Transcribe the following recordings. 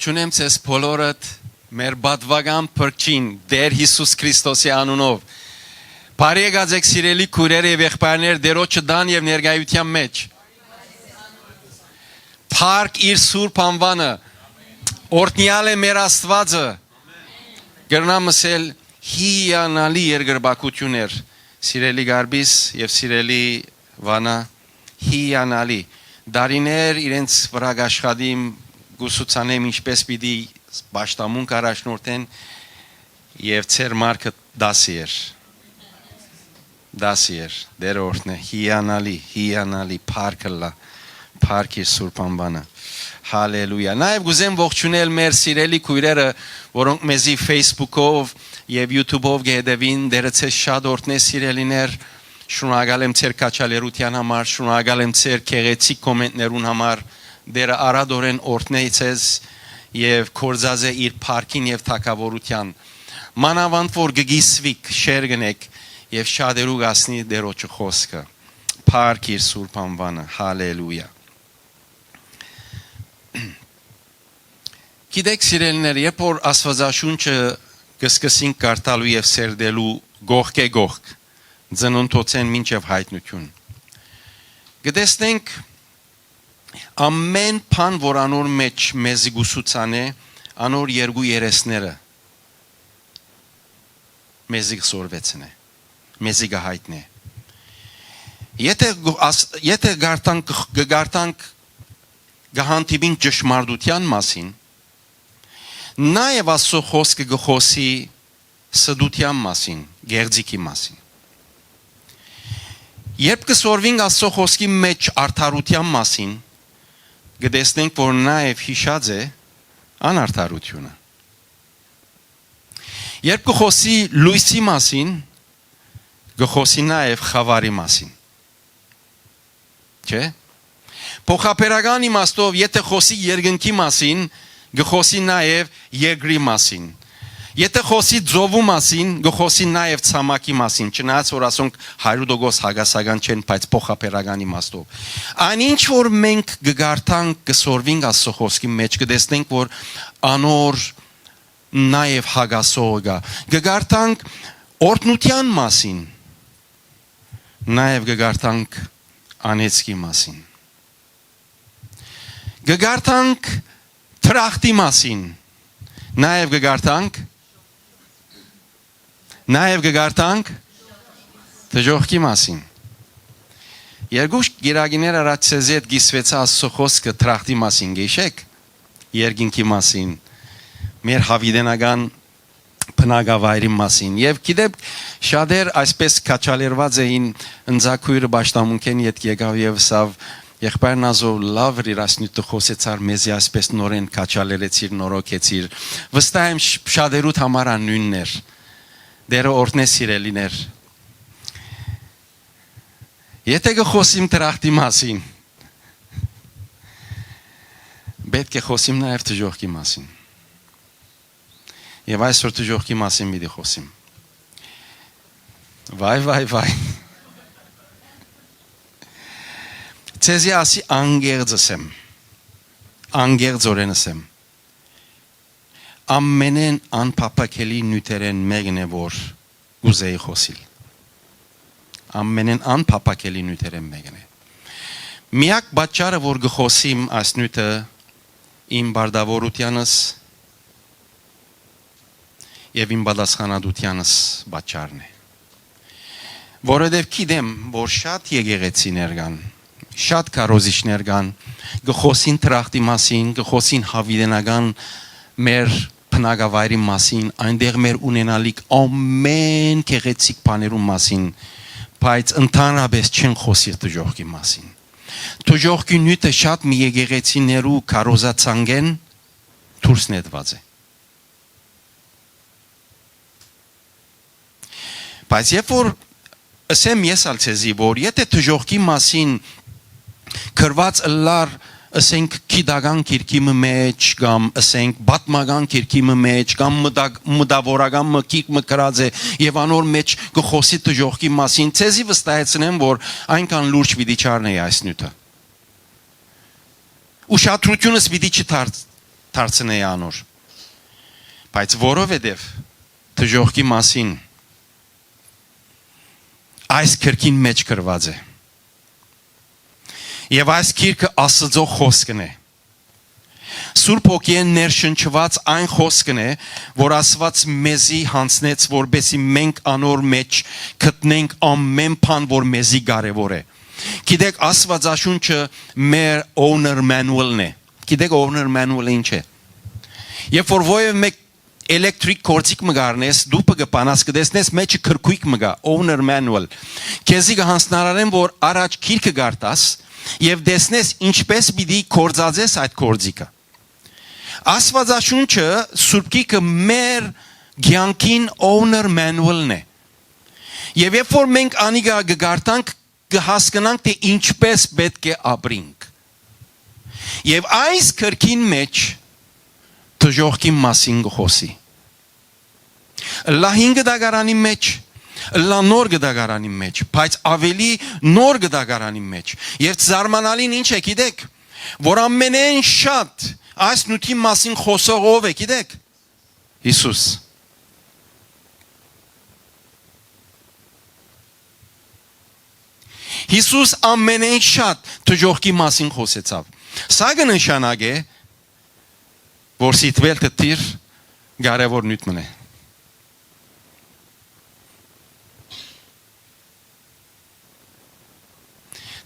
ողջունեմ ձեզ բոլորդ մեր բադվական փրկին Տեր Հիսուս Քրիստոսի անունով։ Բարի եկած սիրելի քույրեր եւ եղբայրներ Տերոջը դան եւ ներկայության մեջ։ Փառք իր սուրբ անվանը։ Օրհնյալ է մեր Աստվածը։ Գրնամսել հիանալի երկրպագություններ սիրելի Գարբիս եւ սիրելի Վանա հիանալի դարիներ իրենց վրա աշխատիմ գուսուցանեմ ինչպես պիտի պաշտամունք առաջնորդեն եւ ծեր մարկը դասիեր դեր օրհնե հիանալի փառքլա փառքի սուրբ անվանը հալելույա նաեւ գուզեմ ողջունել մեր սիրելի քույրերը որոնք մեզի Facebook-ով եւ YouTube-ով գեդևին դերեցես շատ օրհնե սիրելիներ շնորհակալ եմ ձեր կաչալերության համար շնորհակալ եմ ձեր քեղեցիկ կոմենտներուն համար դերը արադորեն օրհնեիցես եւ կորզած է իր փառքին եւ թակավորության մանավանդ որ գգիսվիկ շերգնեք եւ շադերու գասնի դերոջը խոսքը փառք իր սուրբ անվանը հալելույա Գիտեք սիրելիներ երբ որ Աստվածաշունչը կսկսենք կարդալու եւ սերդելու գողքե գողք ծնունդոցեն մինչև հայտնություն գտեսնենք ամեն բան որ անոր մեջ մեզ գուսուցան է անոր երկու երեսները մեզ գսորվեցն է մեզ գահայտնե եթե գարտանք գահանտիվին ճշմարտության մասին նաև Աստծո խոսքը գխոսի սդության մասին գեղձիկի մասին երբ կսորվինք Աստծո խոսքի մեջ արդարության մասին գտեսնենք որ նաև հիշած է անարդարությունը երբ կխոսի լույսի մասին գխոսի նաև խավարի մասին չէ փոխապերական իմաստով եթե խոսի երկնքի մասին գխոսի նաև երկրի մասին Եթե խոսի ձովու մասին, գխոսի նաև ցամաքի մասին, չնայած որ ասոնք 100% հագասական չեն, բայց փոխապերական իմաստով։ Այնինչ որ մենք գգարտանք գսորվինք Աստծո խոսքի մեջ, կտեսնենք որ անոր նաև հագասող գա։ Գգարտանք օրհնության մասին, նաև գգարտանք անեծքի մասին։ Գգարտանք թրախտի մասին, նաև գգարտանք Նաև գգարտանք դժողքի մասին Երկու գիրագիներ առաջ ցեզի հետ գիսվեցա Աստծո խոսքը թրախտի մասին գիշեք երկինքի մասին մեր հավիդենական բնակավայրի մասին եւ գիտեք շատեր այսպես կաչալերված էին ընձակույրը պաշտամունքեն յետ եկավ եւ սավ եղբայրն ազով լավ իրասնյութը խոսեցար մեզի այսպես նորեն կաչալերեցիր նորոգեցիր վստահ եմ շատերուդ համար նույններ Դերը օրհնե սիրելիներ Եթե գխոսիմ թրախտի մասին պետք է խոսիմ նաև դժողքի մասին Եվ այսօր դժողքի մասին պիտի խոսիմ Վայ Ցեզի ասի անգերձսեմ անգերձորեն ասեմ Ամենեն անփափակելի նյութերեն մեկն է որ գուզեի խոսիլ Ամենեն անփափակելի նյութերեն մեկն է Միակ պատճառը որ գխոսիմ այս նյութը իմ բարդավորությանս եւ իմ պատասխանատվությանս պատճառն է Որովհետեւ գիտեմ որ շատ եկեղեցիներ կան շատ կարոզիչներ կան գխոսին թրախտի մասին գխոսին հավիդենական մեր բնակավայրի մասին, այնտեղ մեր ունենալիք ամեն գեղեցիկ բաներում մասին, բայց ընդհանրապես չեն խոսի դժողքի մասին։ Դժողքի նյութը շատ մի եկեղեցիներու կարոզացանգեն դուրս նետված է։ Բայց երբ որ ասեմ ես ալցեզի որ եթե դժողքի մասին քրված լար ասենք քիդական քիրքի մեջ կամ ասենք բատմական քիրքի մեջ կամ մտավորական մկիկ մկրած է եւ անոր մեջ գխոսի դժողքի մասին ցեզի վստահեցնեմ որ այնքան լուրջ վիճարն է այս նյութը ուշադրությունս պիտի չդարձ դարձնեի անոր։ Բայց որովհետև դժոխքի մասին այս քրքին մեջ գրված է։ Եվ այս քիրքը Աստծո խոսքն է։ Սուրբ Հոգին ներշնչված այն խոսքն է, որ Աստված մեզի հանձնեց, որբեսի մենք անոր մեջ գտնենք ամեն բան, որ մեզի կարևոր է։ Գիտեք, Աստվածաշունչը մեր owner manual-ն է։ Գիտեք, owner manual-ը ինչ է։ Երբ որ ովև մեկ էլեկտրիկ կորցիկ մգարնես, դու կգպանաս կդեսնես մեջը քրքույկ մգա, owner manual։ Քեզի կհանձնարարեմ, որ առաջ քիրքը գարտաս եւ դեսնես ինչպես պիտի կորցածես այդ կորցիկը։ Աստվածաշունչը Սուրբ Գիրքը մեր ցանկին owner manual-ն է։ Եվ երբ որ մենք անիգա գարտանք, կհասկանանք թե ինչպես պետք է ապրենք։ Եվ այս քրքին մեջ դժոխքի մասին գխոսի։ Լա 5 դագարանի մեջ, լա նոր դագարանի մեջ, բայց ավելի նոր դագարանի մեջ։ Եվ զարմանալին ինչ է, գիտեք, որ ամենեն շատ այս նյութի մասին խոսող ով է, գիտեք։ Հիսուս։ Հիսուս ամենեն շատ դժոխքի մասին խոսեցավ։ Սա կնշանակե, որ սիտվել տտիր կարևոր նյութ մնե։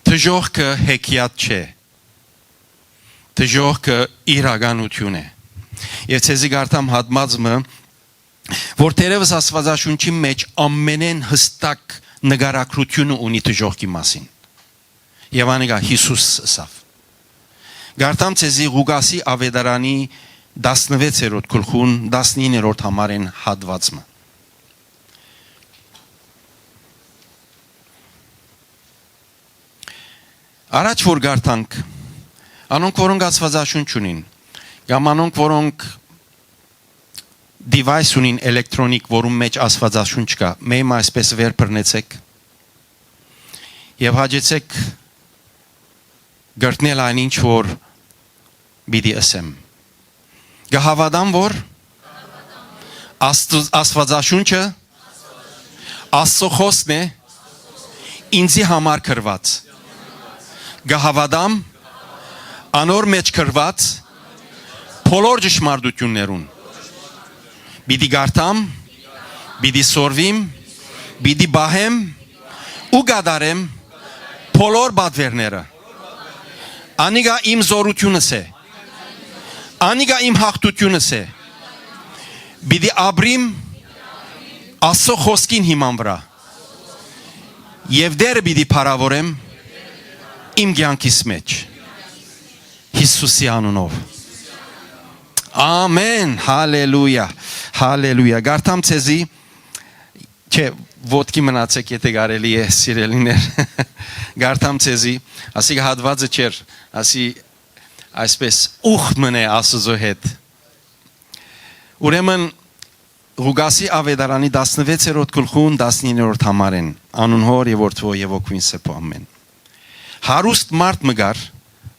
Դժոխքը հեքիաթ չէ։ Դժոխքը իրականություն է։ Եվ ցեզի գարտամ հատմածը, որ տերևս Աստվածաշունչի մեջ ամենեն հստակ նկարագրությունը ունի դժոխքի մասին։ Եվ անիկա Հիսուս ասավ։ Գարտամ ցեզի Ղուկասի ավետարանի 16-րդ գլխուն 19-րդ համարեն հատվածը։ Առաջ որ գարտանք, անոնք որոնք Աստվածաշունչ ունին, կամ անոնք որոնք device ունին էլեկտրոնիկ, որում մեջ Աստվածաշունչ կա, մեմ այսպես վեր բռնեցեք եւ հաջեցեք գրտնել այն ինչ որ բիդի ասեմ։ Գահավադամ որ Աստվածաշունչը Աստծո խոսքն է ինձի համար գրված։ Գահավադամ անոր մեջ գրված բոլոր ճշմարտություններուն։ Բիդի գարտամ, բիդի սորվիմ, բիդի բահեմ ու գադարեմ բոլոր բադվերները։ Անիգա իմ զորությունս է։ Անիգա իմ հաղթությունս է։ Բիդի ապրիմ Աստծո խոսքին հիման վրա։ Եվ դերը բիդի փառավորեմ իմ կյանքիս մեջ։ Հիսուսի անունով։ Ամեն, հալելույա, հալելույա։ Գարտամ ցեզի, չէ, ոտքի մնացեք, եթե կարելի է, սիրելիներ։ Գարտամ ցեզի, ասի հատվածը չէր, ասի այսպես ուխտ մնե Աստծո հետ։ Ուրեմն Ղուկասի ավետարանի 16-րդ գլխուն 19-րդ համարեն, անուն Հոր եւ Որդու եւ Հոգին Սրբո ամեն։ Հարուստ մարդ մգար,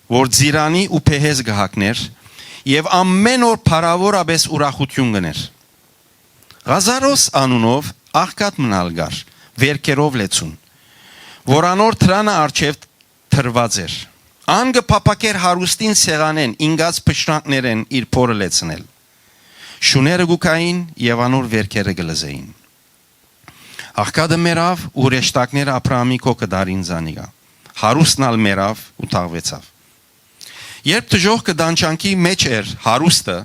որ ձիրանի ու փեհեզ գահակներ եւ ամեն օր փառավորապես ուրախություն գներ։ Ղազարոս անունով աղքատ մնալ գար, վերքերով լեցուն, որ անոր թրանը արջև թրված էր։ Անգը փապակեր հարուստին սեղանեն, ինգած փշրանքներեն իր փորը լեցնել։ Շուները գուկային եւ անոր վերքերը գլզեին։ Աղքատը մերավ ու ռեշտակները Աբրահամի կոկը դարին զանիգա։ Հարուստնալ մերավ ու թաղվեցավ։ Երբ դժոխքը դանչանքի մեջ էր հարուստը,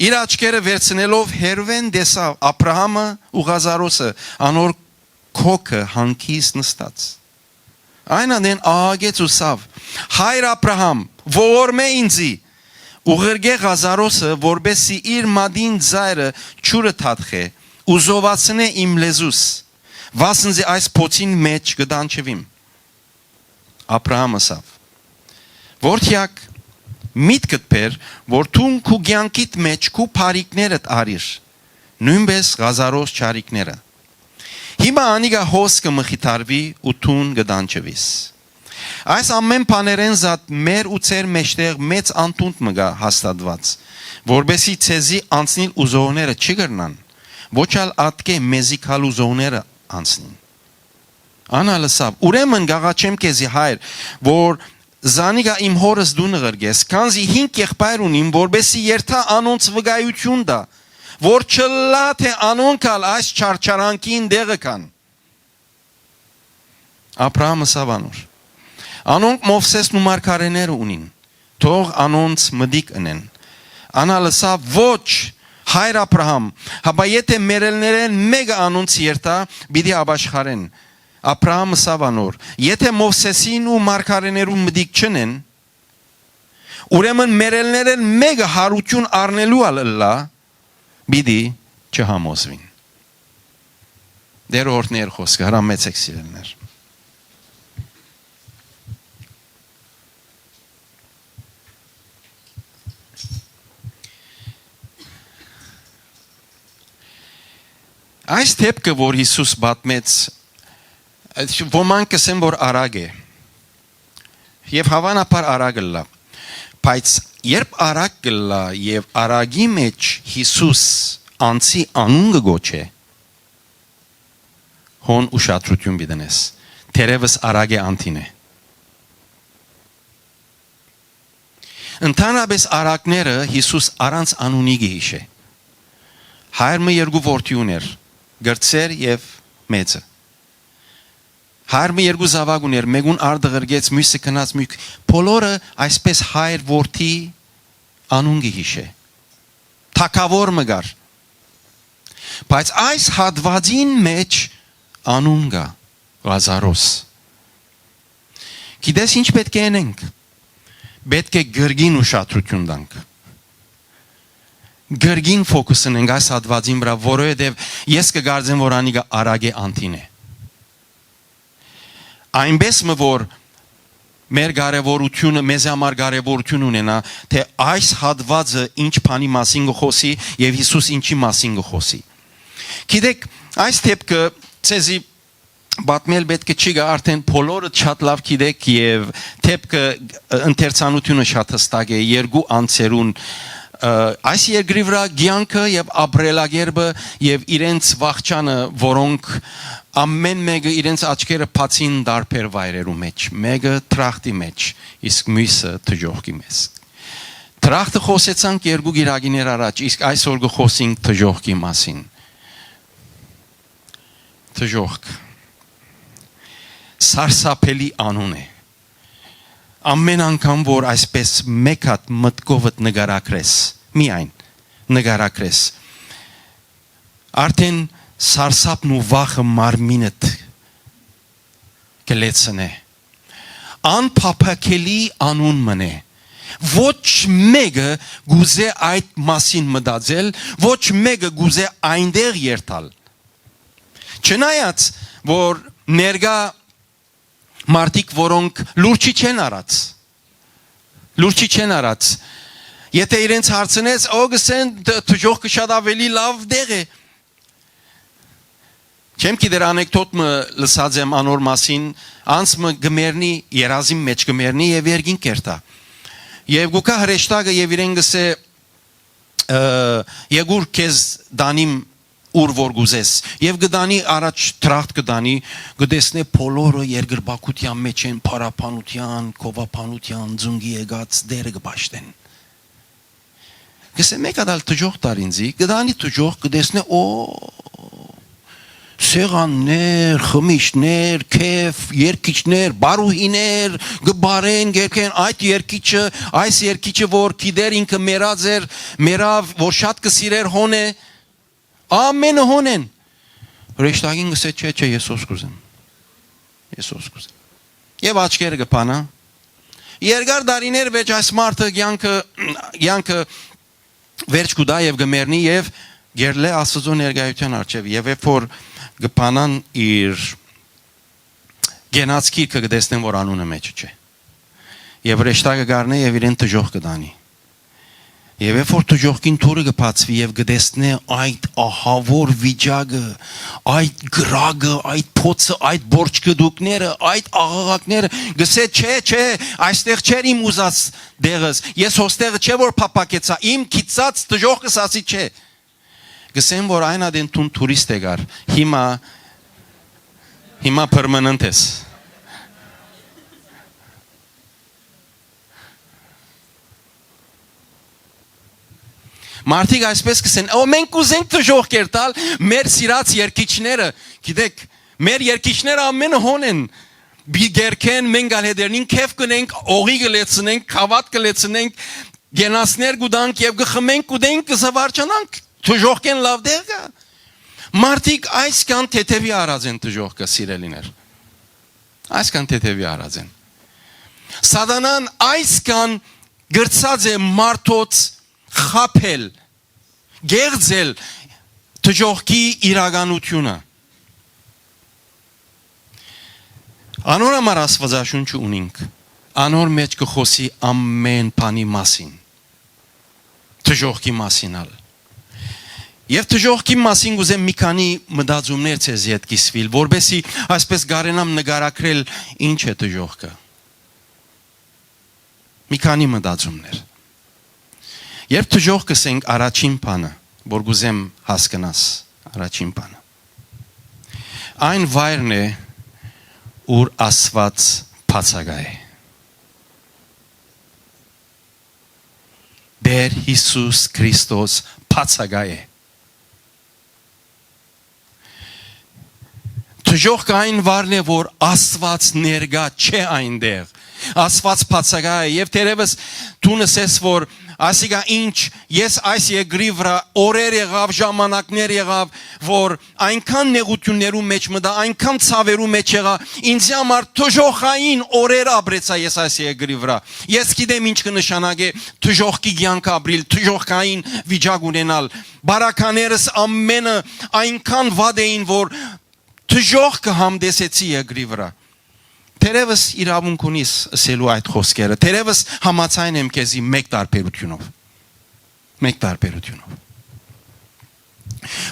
իր աչքերը վերցնելով հերվեն դեսավ Աբրահամը ու Ղազարոսը անոր կոկը հանքից նստած։ Այն ադեն աղագեց ու սավ, հայր Աբրահամ, ողորմե ինձի, ուղերգե Ղազարոսը, որբեսի իր մադին ձայրը չուրը թաթխե, ու զովացնե իմ լեզուս, վասնզի այս փոցին մեջ գդանչվիմ։ Աբրահամը սավ, որդյակ, միտքդ բեր, որ թուն քու կյանքիդ մեջ քու փարիկներդ արիր, նույնպես Ղազարոս չարիկները։ Հիմա անիգա հոսքը մխիթարվի ու թուն գդանչվիս։ Այս ամեն բաներեն զատ մեր ու ծեր մեջտեղ մեծ անտունդ մգա հաստատված, որբեսի ցեզի անցնիլ ուզողները չի գրնան, ոչ ալ ատկե մեզի քալ ուզողները անցնին։ Անալսավ, ուրեմն գաղաչեմ քեզի հայր, որ զանիգա իմ հորս դու նղրգես, քանզի 5 եղբայր ունիմ, որբեսի երթա անոնց վգայություն դա, որ չլա թե անոնքալ այս չարչարանքին դեղը կան։ Աբրահամը սավանոր։ Անոնք Մովսեսն ու մարգարեները ունին, թող անոնց մդիկ ընեն։ Անալսավ ոչ հայր Աբրահամ, հաբա եթե մերելներեն մեկը անոնց երթա, բիդի աբաշխարեն։ Աբրահամը սավանոր, եթե Մովսեսին ու մարգարեներուն մդիկ չնեն, ուրեմն մերելներեն մեկը հարություն առնելու ալլա, բիդի չհամոզվին։ Դեր օրհներ խոսքը, հրամեցեք սիրելներ։ Այս դեպքը, որ Հիսուս պատմեց, ոմանք կսեն, որ արագ է, և հավանաբար արագ լա, բայց երբ արագ լա և արագի մեջ Հիսուս անցի անուն գոչե, հոն ուշադրություն բիդնես, թերևս արագ է անտին է։ Ընդհանրապես արագները Հիսուս առանց անունի գիհիշ է, հայրմը երկու որդի ուներ, գրծեր և մեծը։ Հայրմը երկու զավակ ուներ, մեկուն արդը գրգեց, մյուսը կնաց մյուք, բոլորը այսպես հայր որդի անուն գիհիշ է, թակավոր մգար, բայց այս հատվածին մեջ անուն գա, Լազարոս։ Գիտես ինչ պետք է ենենք, պետք է գրգին ուշադրություն տանք, գրգին ֆոկուսն ենք այս հատվածին վրա, որովհետև ես կգարձեմ, որ անիգա արագ է անտին է։ Այնպես որ մեր կարևորությունը, մեզ համար կարևորություն ունենա, թե այս հատվածը ինչ բանի մասին գխոսի և Հիսուս ինչի մասին գխոսի։ Գիտեք, այս դեպքը ցեզի պատմել պետք է չի գա, արդեն բոլորը շատ լավ գիտեք և դեպքը ընթերցանությունը շատ հստակ է, երկու անձերուն այս երկրի վրա կյանքը և ապրելակերպը և իրենց վախճանը, որոնք ամեն մեկը իրենց աչքերը բացին տարբեր վայրերու մեջ, մեկը թրախտի մեջ, իսկ մյուսը թժողքի մեջ։ Թրախտը խոսեցանք երկու գիրագիներ առաջ, իսկ այսօր կխոսենք թժողքի մասին։ Թժողք սարսափելի անուն է։ Ամեն անգամ, որ այսպես մեկ հատ մտքովդ նգարակրես, միայն նգարակրես, արդեն սարսափն ու վախը մարմինդ կլեցնե, անփափակելի անուն մնե, ոչ մեկը գուզե այդ մասին մտածել, ոչ մեկը գուզե այնտեղ երթալ։ Չնայած, որ ներկա մարդիկ, որոնք լուրջի չեն արած, եթե իրենց հարցնես, գսեն թժողքը շատ ավելի լավ դեղ է։ Չեմ գիտեր անեկդոտ լսած եմ անոր մասին, անցը գմերնի, երազիմ մեջ գմերնի և երգին կերտա։ Եվ գուկա հրեշտագը և իրեն գսե, եգուր կեզ դանիմ ուր որ գուզես, և գդանի առաջ թրախտ գդանի, գդեսնե բոլորը երգրբակության մեջ են, պարապանության, կովապանության, ձունգի եղած դերը գբաշտեն։ Գսե մեկ ադալ թժող տարինձի, գդանի թժող գդեսնե, սեղաններ, խմիշներ, կեվ, երկիչներ, բարուհիներ, գբարեն, գերքեն, այս երկիչը, որ կիդեր ինքը մերած էր, մերավ, որ շատ կսիրեր հոն է, ամենը հոն են։ Հրեշտագին գսե չէ, ես ոսկ ուզեմ։ Եվ աչքերը գպանա։ Երկար դարիներ վեճ այս մարդը յանքը վերջ կուդա և գմերնի և գերլե Աստծո ներկայության առջև և երբ որ գպանան իր գենած գիրքը կտեսնեն, որ անունը մեջ չէ։ Եվ հրեշտակը գարնե և իրեն թժող կդանի։ Եվ երբ որ դժողքին թուրը կբացվի եւ գտեսնե այդ ահավոր վիճակը, այդ գրագը, այդ փոցը, այդ բորճկդուկները, այդ աղաղակները, գսե չէ, այստեղ չէր իմ ուզած դեղս, ես հոստեղը չէ որ փապակեցա, իմ քիծած դժողքս ասի չէ։ Գսեն որ այն ադեն տուն տուրիստ եկար, հիմա permanent ես։ Մարդիկ այսպես կսեն, մենք ուզենք դժողքեր տալ, մեր սիրած երկիչները, գիտեք, մեր երկիչները ամենը հոն են, գերքեն, մենք ալհեդերնին քեֆ կնենք, օղի կլեցնենք, քավատ կլեցնենք, գենասներ կուդանք եւ կխմենք կուդենք, կզվարճանանք, դժողքեն լավ դեղ կա։ Մարդիկ այսքան թեթևի արած են դժողքը, սիրելիներ։ Այսքան թեթևի արած են։ Սատանան այսքան գրծած է մարդոց խապել, գեղձել դժողքի իրականությունը։ Անոր համար Աստվածաշունչը ունենք, անոր մեջ կխոսի ամեն բանի մասին, դժողքի մասին ալ։ Եվ դժողքի մասին գուզեմ մի քանի մտածումներ ցեզ հետ կիսվել, որբեսի այսպես գարենամ նկարագրել ինչ է դժողքը։ Մի քանի մտածումներ։ Երբ դժող կսենք առաջին բանը, որ գուզեմ հասկանաս, առաջին բանը։ Այն վայրն է, ուր Աստված բացակա է։ Տեր Հիսուս Քրիստոս բացակա է։ Դժողքը այն վայրն է, որ Աստված ներկա չէ այնտեղ։ Աստված բացակա է եւ դերևս դու նսես որ ասիկա ինչ ես այս երկրի վրա օրեր եղավ ժամանակներ եղավ որ այնքան նեղություններու մեջ մտա այնքան ցավերու մեջ եղա ինձ համար դժողային օրեր ապրեցա ես այս երկրի վրա ես գիտեմ ինչ կնշանակե դժողքի կյանք ապրիլ դժողքային վիճակ ունենալ բարականերս ամենը այնքան վատ էին որ դժողքը համդեսեցի երկրի վրա Terevս իրավունք ունիս ասելու այդ խոսքերը Terevս համաձայն եմ քեզի մեկ տարբերությունով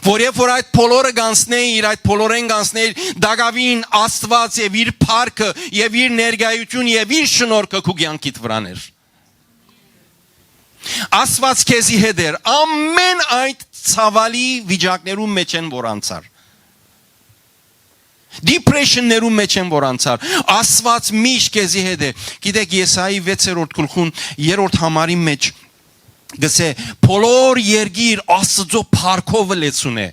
Որ երբ որ այդ բոլորը գանցնեիր այդ բոլորեն գանցնեիր դակավին Աստված եւ իր փառքը եւ իր ներկայություն եւ իր շնորհքը քու կյանքիդ վրաներ Աստված քեզի հետ էր ամեն այդ ցավալի վիճակներում մեջ են որ անցար Depression-ներում մեջ են որ անցար Աստված միշտ քեզի հետ է Գիտեք Եսայի 6-րդ գլխուն 3-րդ համարի մեջ գսե բոլոր երգիր Աստծո փառքով լեցուն է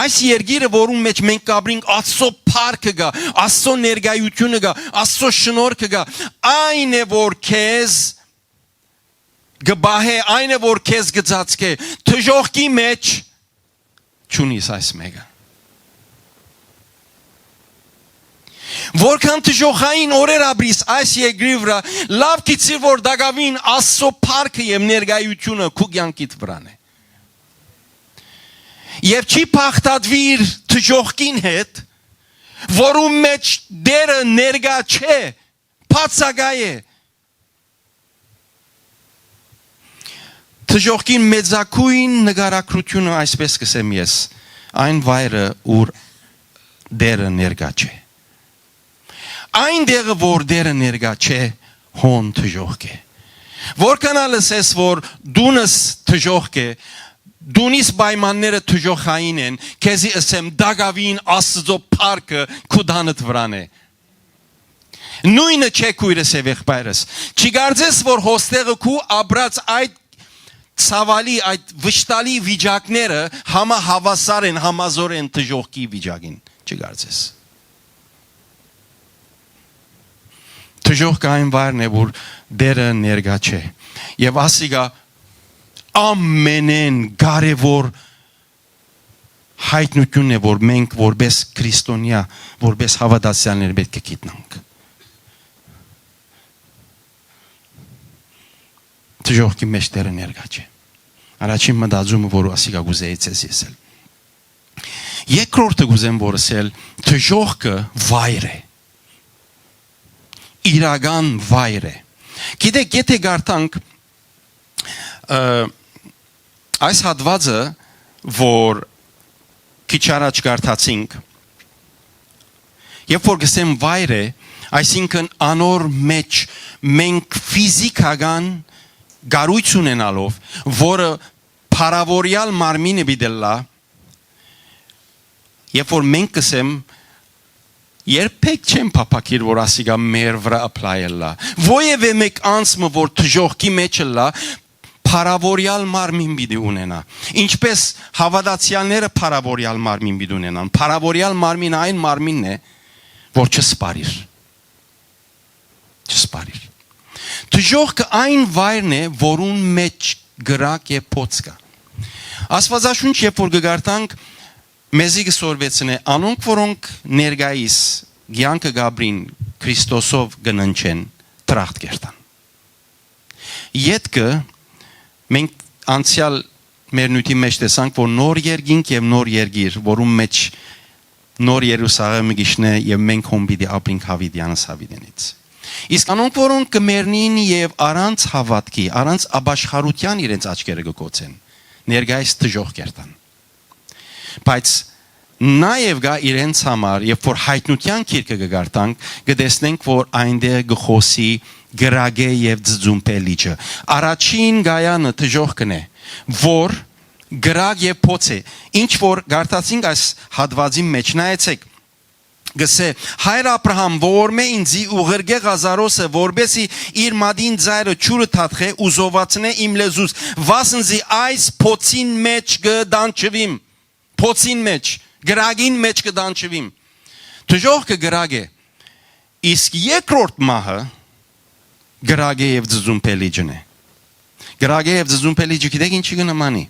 Այս երգիրը որում մեջ մենք կապրինք Աստծո փառքը գա Աստծո ներկայությունը գա Աստծո շնորհքը գա Այն է որ քեզ գբահե այն է որ քեզ գծածկե դժողքի մեջ ճունիս այս մեկը Որքան դժողային օրեր ապրիս այս երկրի վրա լավ գիտի որ դակավին Աստծո փառքը եւ ներկայությունը քու կյանքիդ վրան է Եվ չի փախտadvir դժողքին հետ որում մեջ դերը ներկա չէ բացակա է Դժողքին մեծակույն նկարագրությունը այսպես կսեմ ես այն վայրը ուր դերը ներկա չէ Այն դեղը որ դերը ներկա չէ հոն դժողք է Որքան ալսես որ դունս դժողք է դունիս պայմանները դժողային են քեզի ասեմ դակավին Աստծո փառքը քու դանդ վրան է Նույնը չէ քույրս եւ եղբայրս Չգարձես որ հոստեղը քու ապրած այդ ցավալի այդ վշտալի վիճակները համահավասար են համազոր են դժողքի վիճակին չգարձես Դժողքը այն վայրն է որ դերը ներկա չէ եւ ասիկա ամենեն կարևոր հայտնությունն է որ մենք որպես քրիստոնյա որպես հավատացյալներ պետք է գիտնանք Դժողքի մեջ դերը ներկա չէ Առաջին մտածումը որ ասիկա գուզեից ես եսել Երկրորդը գուզեմ որ ասել դժողքը վայր է Իրական վայր է Գիտեք եթե գարտանք Այս հատվածը, որ քիչ առաջ կարդացինք, երբ որ գսեմ վայր է, այսինքն անոր մեջ մենք ֆիզիկական գարույց ունենալով, որը փարավորյալ մարմինը բիդելա, երբ որ մենք գսեմ երբեք չեմ փափակիր, որ ասիգա մեր վրա apply-ելա։ Ովևէ մեկ անցը, որ թժողքի մեջ լա, փարավորյալ մարմին պիտի ունենա։ Ինչպես հավատացյալները փարավորյալ մարմին պիտի ունենան։ Փարավորյալ մարմին այն մարմինն է, որ չսպարիր։ Չսպարիր։ Թժողքը այն վայրն է, որուն մեջ գրակ է փոց կա։ Աստվածաշունչ երբ որ գարտանք մեզի գսորվեցնե անոնք որոնք ներգայիս գյանքը գաբրին Քրիստոսով գննչեն տրախտ կերտան։ Ետքը մենք անցյալ մեր նույնի մեջ տեսանք, որ նոր երկինք եւ նոր երգիր, որում մեջ նոր Երուսաղեմը գիշնե եւ մենք հոմբիդի ապրինք հավիդյանս հավիդենից։ Իսկ անոնք որոնք կմեռնին եւ առանց հավատքի, առանց աբաշխարության իրենց աչքերը կկոցեն, ներգայիս դժող կերտան։ Բայց նաև գա իրենց համար, երբ որ հայտնության քիրքը կգարտանք, կտեսնենք, որ այնտեղ գխոսի գրագե եւ ձձումպե լիճը։ Առաջին գայանը դժողքն է, որ գրագ եւ փոց է։ Ինչ որ գարտացինք այս հատվածի մեջ, նայեցեք, գսե հայր Աբրահամ ողորմե ինձի ու ղրգե Ղազարոսը որբեսի իր մադին ձայրը ճուրը թաթխե ու զովացնե իմ լեզուս վասնզի այս փոցին մեջ կդանչվիմ փոցին մեջ գրագին մեջ կդանչվիմ դժողքը գրագ է իսկ երկրորդ մահը գրագ է եւ ձզումպելիջն է գրագ է եւ ձզումպելիջը գիտեք ինչի կնմանի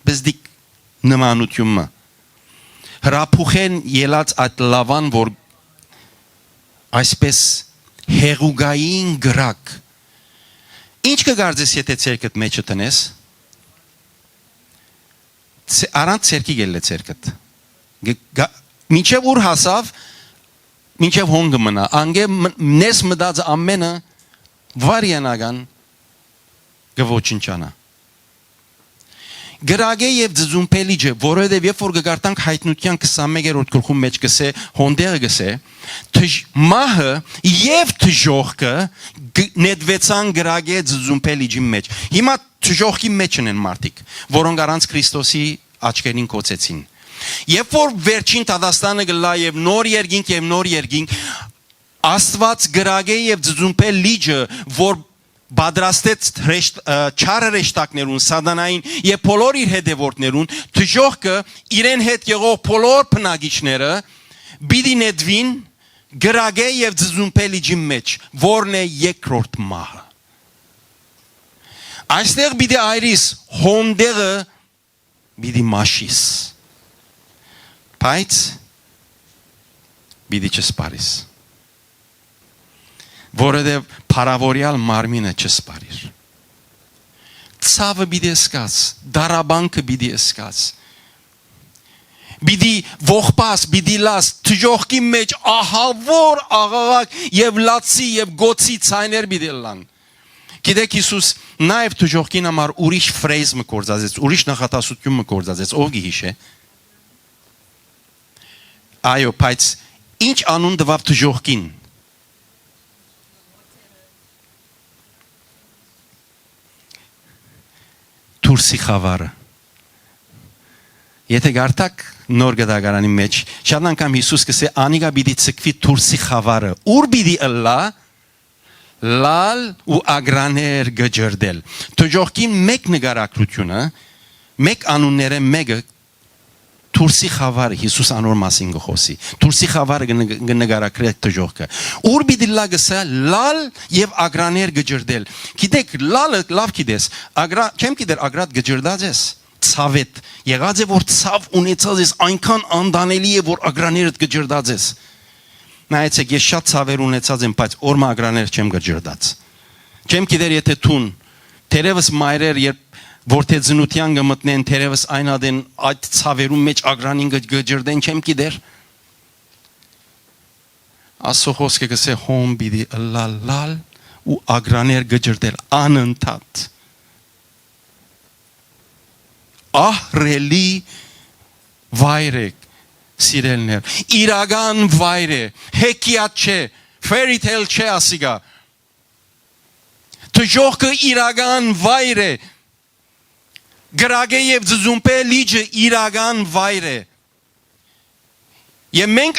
բզդիկ նմանությունը հրափուխեն ելած այդ լավան, որ այսպես հեղուգային գրակ, ինչ կգարձես եթե ցերկդ մեջը տնես, առանց ցերկի գելլե ցերկդ, մինչև ուր հասավ, մինչև հոնգը մնա, անգե նես մդած ամենը վարյանական գվոչնչանա, գրագե եւ ձզումպելիջը, որովհետեւ երբ որ գարտանք հայտնության 21-րդ գլխում մեջ գսե, հոնդերը գսե, մահը եւ դժողքը նետվեցան գրագե ձզումպելիջի մեջ։ Հիմա դժողքի մեջ են մարդիկ, որոնք առանց Քրիստոսի աչքերին կոծեցին։ Երբ որ վերջին Տադաստանը գլա եւ նոր երկինք, Աստված գրագե եւ ձզումպելիջը, որ բادرաստեց չարը ռեշտակներուն, սատանային եւ բոլոր իր հետևորդներուն, դժողքը իրեն հետ եղող բոլոր բնագիչները բիդի նետվին գրագե եւ ձզումպելիջի մեջ, որն է երկրորդ մահը։ Այստեղ բիդի այրիս հոնդերը բիդի մաշիս։ Բայց բիդի չսպարիս։ Որովհետև փարավորյալ մարմինը չսպարիր։ Ցավը բիդի սկաց, դարաբանքը բիդի սկաց։ Բիդի ողբաս, բիդի լաս, դժողքի մեջ ահավոր աղաղակ եւ լացի եւ գոցի ցայներ բիդի լան։ Գիտեք Հիսուս նաեւ դժողքին համար ուրիշ ֆրեզ մը կործածեց, ուրիշ նախատասություն մը կործածեց, ով գիհիշե։ Այո, բայց ինչ անուն դվավ դժողքին։ Թուրսի խավարը։ Եթե գարտակ նոր գդագարանի մեջ, շատ անգամ Հիսուս կսե անիգա բիդի ցկվի թուրսի խավարը, ուր բիդի ըլլա, լալ ու ագրաներ գջրդել։ Դժողքի մեկ նկարագրությունը, մեկ անունները մեկը թուրսի խավարը Հիսուս անոր մասին գխոսի։ Թուրսի խավարը նկարագրել դժողքը։ Ուր բիդի լագսա լալ եւ ագրաներ գջրդել։ Գիտեք, լալը լավ գիտես, չեմ գիտեր ագրատ գջրդած ես, ցավետ, եղած է որ ցավ ունեցած ես, այնքան անդանելի է որ ագրաներդ գջրդած ես։ Նայեցեք, ես շատ ցավեր ունեցած եմ, բայց օրմա ագրաներ չեմ գջրդած։ Չեմ գիտեր եթե թուն, թերևս մայրեր երբ որ թե ծնության գմտնեն թերևս այն ադեն այդ ցավերում մեջ ագրանին գջրդեն չեմ գիտեր ասո խոսքը գսե հոմ բիդի լալ ու ագրաներ գջրդել անընդհատ ահռելի վայր է սիրելներ, իրական վայր է, հեքիաթ չէ, fairy tale չէ ասիգա, դժոխքը իրական վայր է, գրագե եւ ձուզումպե լիճը իրական վայր է, եւ մենք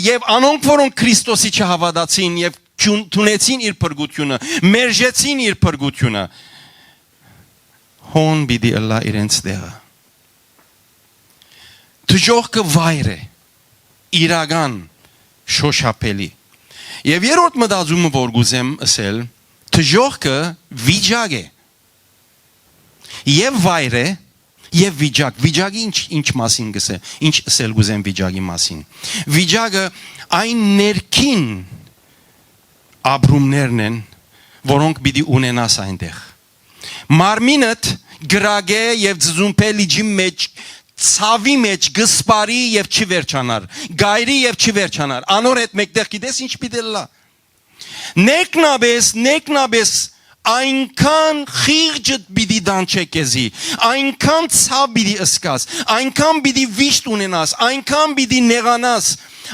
եւ անոնք որոնք Քրիստոսի չհավատացին եւ թունեցին իր փրկությունը, մերժեցին իր փրկությունը, հոն բիդի ըլլա իրենց դեղը, դժոխքը վայր է, իրական շոշափելի, եւ երրորդ մտածումը որ գուզեմ ասել, դժոխքը վիճակ է, եւ վայր է, եւ վիճակ, վիճակի ինչ մասին գսե, ինչ ասել գուզեմ վիճակի մասին, վիճակը այն ներքին ապրումներն են, որոնք պիտի ունենաս այնտեղ, մարմինդ գրագե եւ ձուզումպե լիճի մեջ, ցավի մեջ գսպարի եւ չի վերջանար, գայրի եւ չի վերջանար, անոր հետ մեկտեղ գիտես ինչ պիտի լա, նեկնաբես այնքան խիղճդ պիտի դանչե քեզի, այնքան ցավ պիտի ըսկաս, այնքան պիտի վիշտ ունենաս, այնքան պիտի նեղանաս,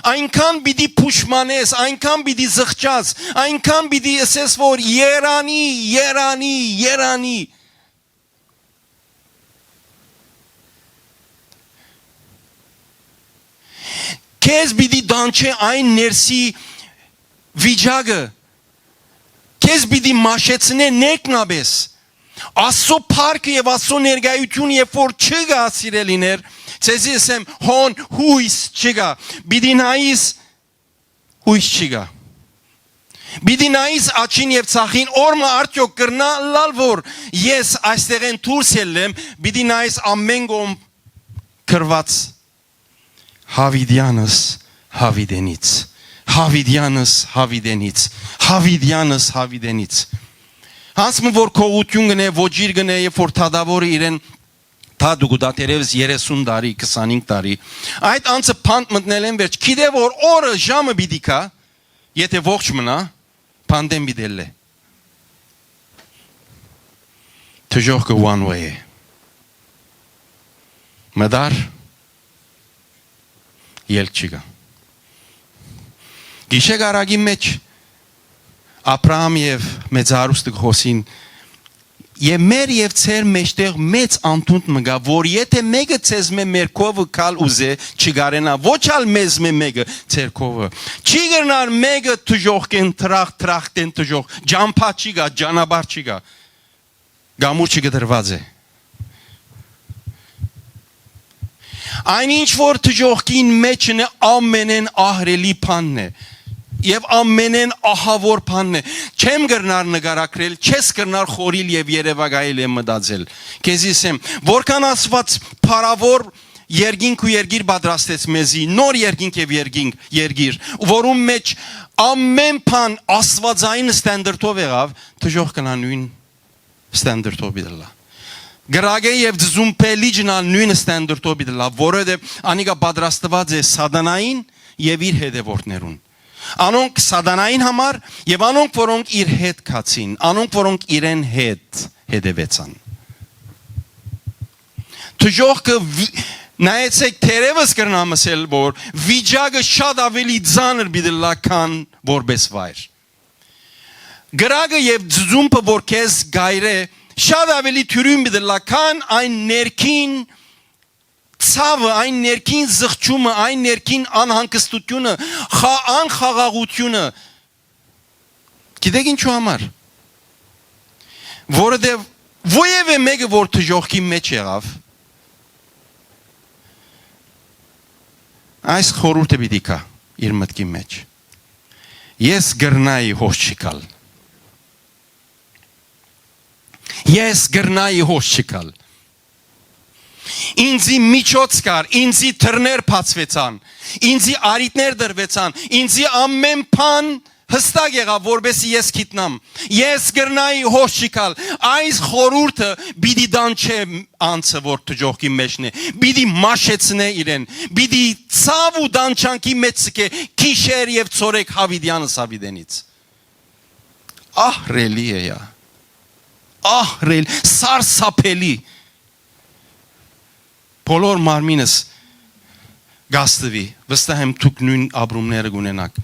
այնքան պիտի փուշմանես, այնքան պիտի զղջաս, այնքան պիտի ասես որ երանի քեզ պիտի դանչե այն ներսի վիճակը, քեզ պիտի մաշեցնե նեկնաբես, Աստծո փառքը եւ Աստծո ներկայությունը երբ որ չգա սիրելիներ, ցեզի ասեմ հոն հույս չգա, պիտի նայիս հույս չգա, պիտի նայիս աչին եւ ցախին, օրը արդյոք կրնա լալ որ ես այստեղեն դուրս ելեմ, պիտի նայիս ամեն կողմ քրված Հավիդյանս Հավիդենից Հասմը որ քողություն գնե, ոչիր գնե, երբ որ թադավորը իրեն թա դուգուդա տերևս 30 տարի, 25 տարի, այդ անցը փանդ մտնել են վերջ, գիտե որ օրը ժամը պիտի կա, եթե ողջ մնա, փանդեն պիտի է։ Դժոխքը one way է։ Մդար ելք չկա։ Գիշեր արագի մեջ Աբրահամ եւ մեծ հարուստը խոսին եւ մեր եւ ծեր մեջտեղ մեծ անտունդ մգա որ եթե մեկը ցեզ մեր կովը կալ ուզե չգարենա ոչ ալ մեզ մեկը ծեր կովը չի գնար մեկը դժոխքեն տրախտեն դժոխ ջամփա չի գա ջանաբար չի գա գամուր չգդրված է այնինչ որ դժոխքին մեջն է ամենեն ահրելի բանն է Եվ ամենեն ահավոր բանն է չեմ գրնար նկարագրել չես գրնար խորիլ եւ երևակայել եմ մտածել քեզի ասեմ որքան ասված փարավոր երկինք ու երգիր պատրաստեց մեզի նոր երկինք եւ երգիր որում մեջ ամեն բան աստվածային ստանդարտով եղավ դժոխ կնա նույն ստանդարտով դիլա գրագե եւ ձումպելիջնալ նույն ստանդարտով դիլա որովհետեւ անիկա պատրաստված է սատանային եւ իր հետևորդներուն Անոնք սատանային համար եւ անոնք որոնք իր հետ կացին, անոնք որոնք իրեն հետ հետևեցան։ Դժոխքը նայեցեք թերևս կրնամ ասել որ վիճակը շատ ավելի ծանր բիդլա քան որպես վայր։ Գրագը եւ ձուզումպը որ քեզ գայրե շատ ավելի թյուրին բիդլա քան այն ներքին Ցավը, այն ներքին զղջումը, այն ներքին անհանգստությունը, անխաղաղությունը, գիտեք ինչու համար, որովհետև ովևէ մեկը որ դժոխքի մեջ եղավ, այս խորհուրդը պիտի կա իր մտքի մեջ, ես գրնայի հոս չկալ, ես գրնայի հոս չկալ, Ինձի միջոց կար, ինձի թռներ բացվեցան, ինձի արիտներ դրվեցան, ինձի ամեն բան հստակ եղավ, որպեսզի ես գիտնամ, ես գրնայի հոս չկալ, այս խորհուրդը պիտի դանչե անձը, որ դժոխքի մեջն է, պիտի մաշեցնե իրեն, պիտի ցավ ու դանչանքի մեջ սկե գիշեր եւ ցորեկ Հավիդյանս Հավիդենից։ Ահրելի է, ահրել, սարսափելի բոլոր մարմինս գաստվի, վստահ եմ դուք նույն ապրումները կունենաք։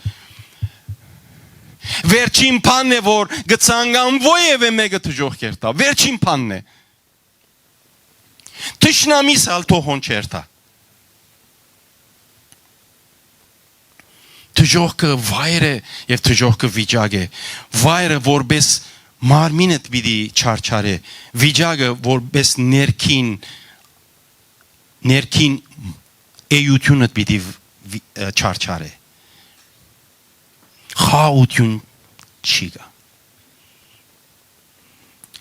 Վերջին բանն է, որ գցանգան ովևէ մեկը դժոխք երթա, վերջին բանն է։ Տշնամիս ալ թողոն չերթա։ Դժոխքը վայր է եւ դժոխքը վիճակ է։ Վայրը որպես մարմինդ պիտի չարչարե, վիճակը որպես ներքին էյությունդ պիտի չարչարե։ Խաղություն չի գա։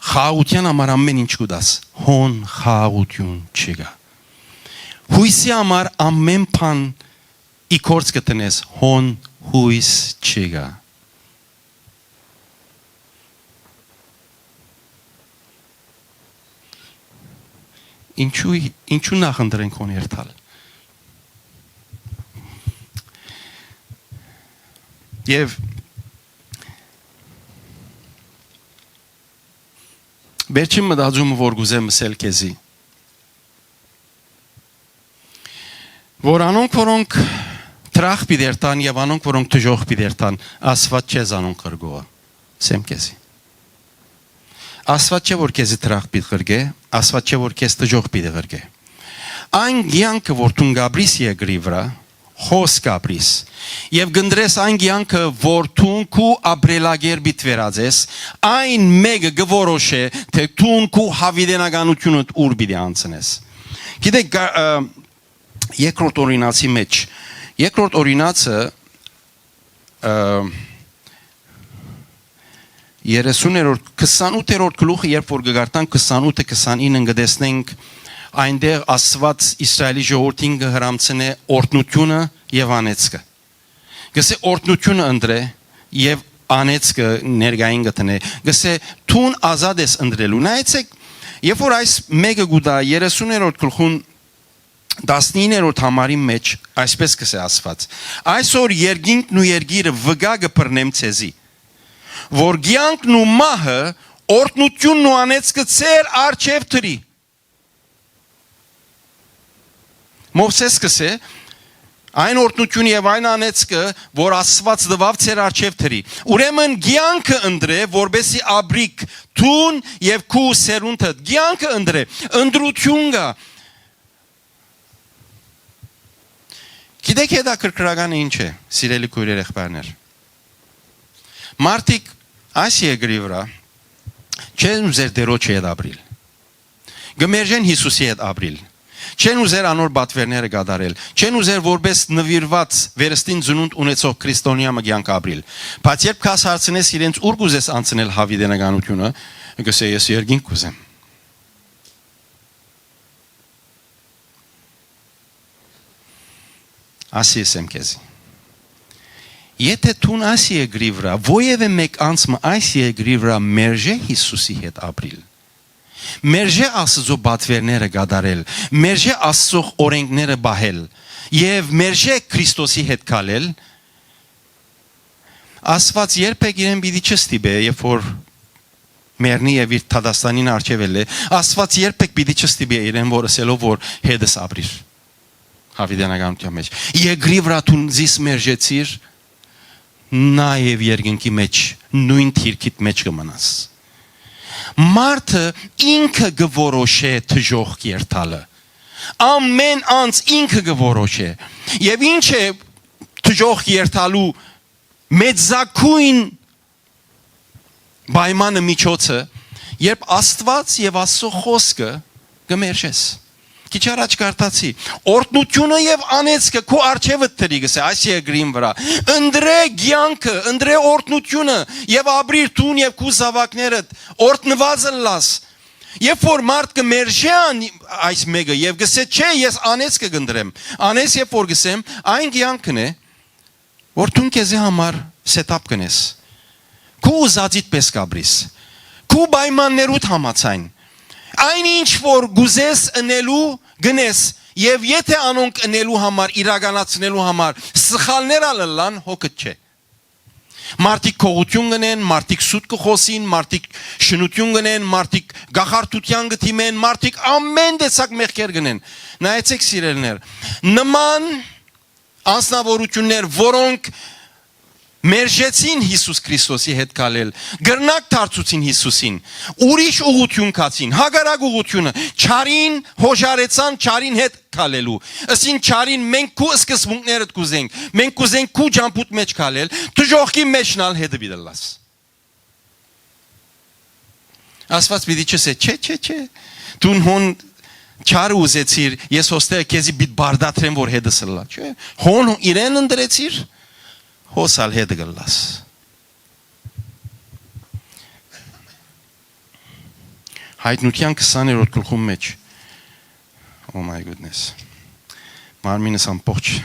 Խաղության համար ամեն ինչ կուտաս, հոն խաղություն չի գա։ Հույսի համար ամեն բան իքորց կտնես, հոն հույս չի գա։ Ինչու նախընտրենք հոն երթալ։ Եվ վերջին մտածումը, որ գուզեմ ասել քեզի, որ անոնք, որոնք տրախ պիտերտան եւ անոնք, որոնք դժոխք պիտերտան, Աստված չէ անոնք կրգողը, սեմ քեզի։ Աստված չէ, որ քեզի տրախ պիտի կրգե, Աստված չէ, որ քեզ դժոխք պիտի կրգե։ Այն ցանկը, որ դու գաբրիս եգրի վրա, հոս կապրիս եւ գնդրես այն ցանկը, որ դու ապրելագեր բիտվերած ես, այն մեկը գորոշե, թե դու հավիտենականությունդ ուր պիտի անցնես։ Գիտեք, երկրորդ օրինացի մեջ, երկրորդ օրինացը 30-րդ 28-րդ գլուխը, երբ որ գարտան 28-29 գտեսնենք, այնտեղ Աստված Իսրայելի ժողովրդին կհրամցնե օրհնությունը եւ անեծքը։ Գսե օրհնությունը ընտրե եւ անեծքը ներգային գտնե։ Գսե թուն ազատ ես ընտրելու։ Նայեցեք, երբ որ այս մեկը գուտա 30-րդ գլխուն 19-րդ համարի մեջ այսպես կսե Աստված. այսօր երկինքն ու երկիրը վգա կբռնեմ ցեզի, որ գյանքն ու մահը օրհնությունն ու անեծքը ծեր արչև թրի։ Մովսես կսե այն օրհնությունը եւ այն անեծքը, որ Աստված տվավ ծեր արչև թրի։ Ուրեմն գյանքը ընտրե, որբեսի աբրիկ թուն եւ քու սերունդը գյանքը ընտրե, ընդրություն գա։ Գիտեք դա կրկրականը ինչ է, սիրելի քույրեր եղբայրներ։ Մարդիկ այս երկրի վրա չեն ուզեր դերոջի հետ ապրիլ։ Գմերժեն Հիսուսի հետ ապրիլ։ Չեն ուզեր անոր բատվերները գադարել, չեն ուզեր որպես նվիրված վերստին ծնունդ ունեցող քրիստոնյա մգյանք ապրիլ։ Բայց երբ քաս հարցնես իրենց ուր կուզես անցնել հավիտենականությունը, գսե ես երկինք կուզեմ։ Ասի եմ քեզ։ Եթե դու այս երկրի վրա ովևէ մեկ անցը այս երկրի վրա մերժե Հիսուսի հետ ապրիլ, մերժե Աստծո բատվերները գադարել, մերժե Աստծո օրենքները բահել եւ մերժե Քրիստոսի հետ քալել, Աստված երբեք իրեն պիտի չստիպե, երբ որ մեռնի եւ իր Թադաստանին արչեվել է, Աստված երբեք պիտի չստիպե իրեն, որ ասելով որ հետս ապրիր հավիտենականության մեջ։ Երկրի վրա դու զիս մերժեցիր, նաեւ երկնքի մեջ նույն թիրքիդ մեջ կմնաս։ Մարդը ինքը գորոշե դժոխք երթալը։ Ամեն անց ինքը գորոշե։ Եվ ինչ է դժոխք երթալու մեծակույն պայմանը միջոցը, երբ Աստված եւ Աստծո խոսքը կմերժես։ Քիչ առաջ կարդացի, օրհնությունը եւ անեծքը քո արչեվը դրի գսե այս երկրին վրա։ Ընտրե ցանկը, ընտրե օրհնությունը եւ ապրիր տուն եւ քո զավակներդ, օրհնված լաս։ Երբ որ մարդ կմերժան այս մեկը եւ գսե չէ, ես անեծքը կընտրեմ։ Անես երբ որ գսեմ, այն ցանկն է, որ դու քեզի համար սետափ կնես։ Քո ուզածիդ պես կաբրիս։ Քո պայմաններուդ համացայն։ Այն ինչ որ գուզես ընելու գնես եւ եթե անոնք ընելու համար իրականացնելու համար սխալներ ալլան հոգդ չէ։ Մարդիկ քողություն գնեն, մարդիկ սուտ կխոսին, մարդիկ շնություն գնեն, մարդիկ գախարտության գտիմեն, մարդիկ ամեն տեսակ մեղքեր գնեն։ Նայեցեք սիրելիներ, նման անձնավորություններ, որոնք մերժեցին Հիսուս Քրիստոսի հետ կալել, գրնակ դարձուցին Հիսուսին, ուրիշ ուղղություն կացին, հագարակ ուղղությունը, չարին հոժարեցան չարին հետ կալելու, ըսին չարին մենք քու սկզբունքներդ կուզենք, մենք կուզենք քու ջամփուտ մեջ կալել, դժողքի մեջնալ հետը բիդլաս։ Աստված պիտի չսե, չէ, դու հոն չար ուզեցիր, ես հոստեղ քեզի բիդ բարդատրեմ, որ հետը սլա, չէ, հոն իրեն ընդրեցիր, հոսալ հետը գլաս։ Հայտնության 20-րդ գլխում մեջ, oh my goodness, մարմինս ամբողջ,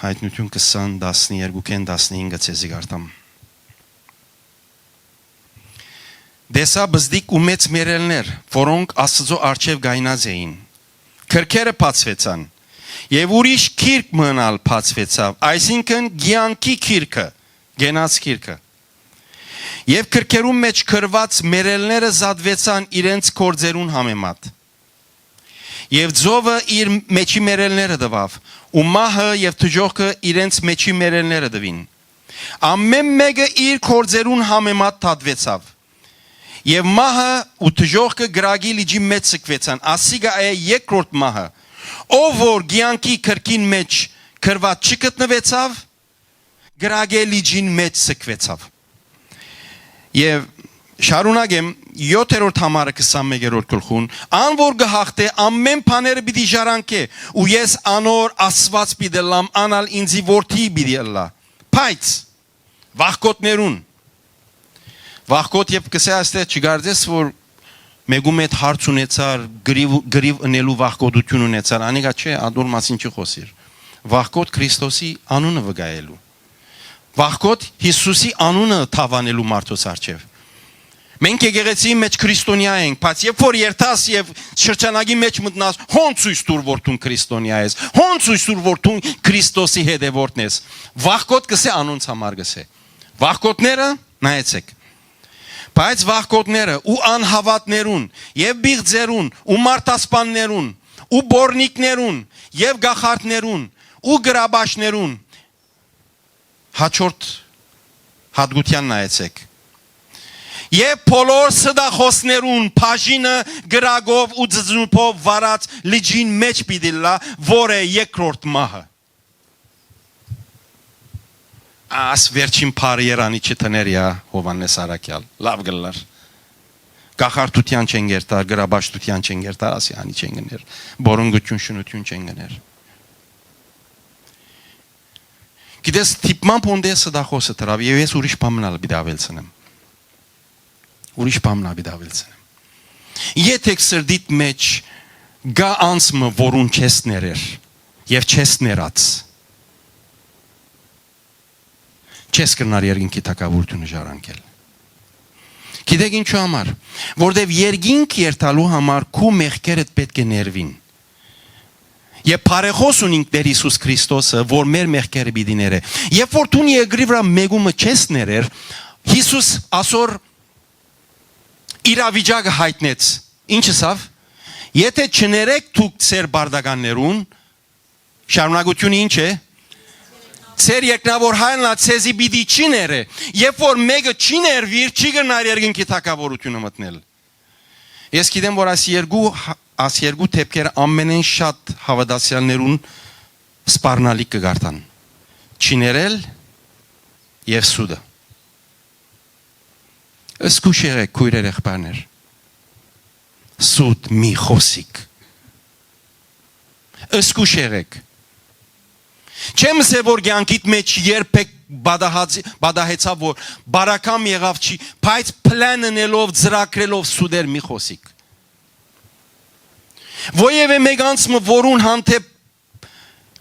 Հայտնություն 20, 12-ին 15 ցեզի գարտամ։ Դեսա բզդիկ ու մեծ մերելներ, որոնք Աստծո առջև գայնած էին։ Քրքերը բացվեցան եւ ուրիշ քիրք մնալ բացվեցավ, այսինքն գյանքի քիրքը, գենաց քիրքը։ Եվ քրքերում մեջ քրված մերելները զադվեցան իրենց կորձերուն համեմատ։ Եվ ձովը իր մեջի մերելները դվավ, ու մահը եւ թժողքը իրենց մեջի մերելները դվին։ Ամեն մեկը իր կորձերուն համեմատ թադվեցավ։ Եվ մահը ու թժողքը գրագի լիջի մեջ սկվեցան, ասիգա է երկրորդ մահը, ով որ գյանքի քրքին մեջ քրված չգտնվեցավ, գրագի լիջին մեջ սկվեցավ։ Եվ շարունակեմ 7-րդ համարը 21-րդ գլխուն, ան որ գահախտե ամեն բաները պիտի ժառանգե, ու ես անոր Աստված պիտի լամ, անալ ինձի որդի պիտի լա, բայց վախկոտներուն Վախկոտ եւ կսե աստե չգարձես որ մեգում այդ հարց ունեցար գրիվ ընելու վախկոտություն ունեցար անիկա չէ ադոր մասին չխոսիր վախկոտ Քրիստոսի անունը վգայելու վախկոտ Հիսուսի անունը թավանելու մարդոց արչեւ մենք եկեղեցի մեջ քրիստոնյա ենք բայց երբ որ երթաս եւ շրջանագի մեջ մտնաս հոնցույց դուր որտուն քրիստոնյա ես հոնցույց դուր որտուն Քրիստոսի հետևորդն ես վախկոտ կսե անոնց համար կսե վախկոտները նայեցեք Բայց վախկոտները ու անհավատներուն եւ բիղձերուն ու մարտասպաններուն ու բորնիկներուն եւ գախարտներուն ու գրաբաշներուն հաջորդ հատգության նայեցեք եւ բոլոր սդախոսներուն բաժինը գրագով ու ձձնուփով վարած լիջին մեջ պիտի լա որը երկրորդ մահը As վերջին բարը Երանի չտներիա Հովանես Արաքյալ լավ գլար Գախարտության չեն գերտար գրաբաշտության չեն գերտար ասյանի չեն գներ բորոնգություն շնություն չեն գներ Գիտես տիպման պոնդեսը դախոսը տրավ եւ ես ուրիշ բամնալ բիդավելցնեմ ուրիշ բամնա բիդավելցնեմ Եթե սրդիտ մեջ գա անցմը որուն չես ներեր եւ չես ներած Չես կրնար երկինքի թակավորությունը ժառանգել։ Գիտեք ինչու համար, որտեվ երկինք երթալու համար քու մեղքերդ պետք է ներվին։ Եվ բարեխոս ունենք Տեր Հիսուս Քրիստոսը, որ մեր մեղքերը պիտի ներե։ Երբ որ դու երկրի վրա մեգումը չես ներեր, Հիսուս ասոր իրավիճակը հայտնեց։ Ինչը սավ։ Եթե չներեք դուք ծեր բարդականներուն, շարունակությունը ինչ է։ Ծեր երկնավոր հայրն ացեզի պիտի չի ները, երբ որ մեկը չի ներվիր, չի գնար երկինքի թակավորությունը մտնել։ Ես գիտեմ, որ այս երկու թեփքերը ամենեն շատ հավատացյալներուն սպառնալիք կգարտան։ Չի ներել եւ սուդը։ Սկուշ եղեք քույրեր եղբայրներ։ Սուդ մի խոսիկ։ Սկուշ եղեք։ Չեմ ասել որ կյանքիդ մեջ երբեք բադահեցավ որ բարակամ եղավ չի, բայց պլաննելով ծրագրելով սուդեր մի խոսիկ։ Ոևէ մեգանցը որուն հանդեպ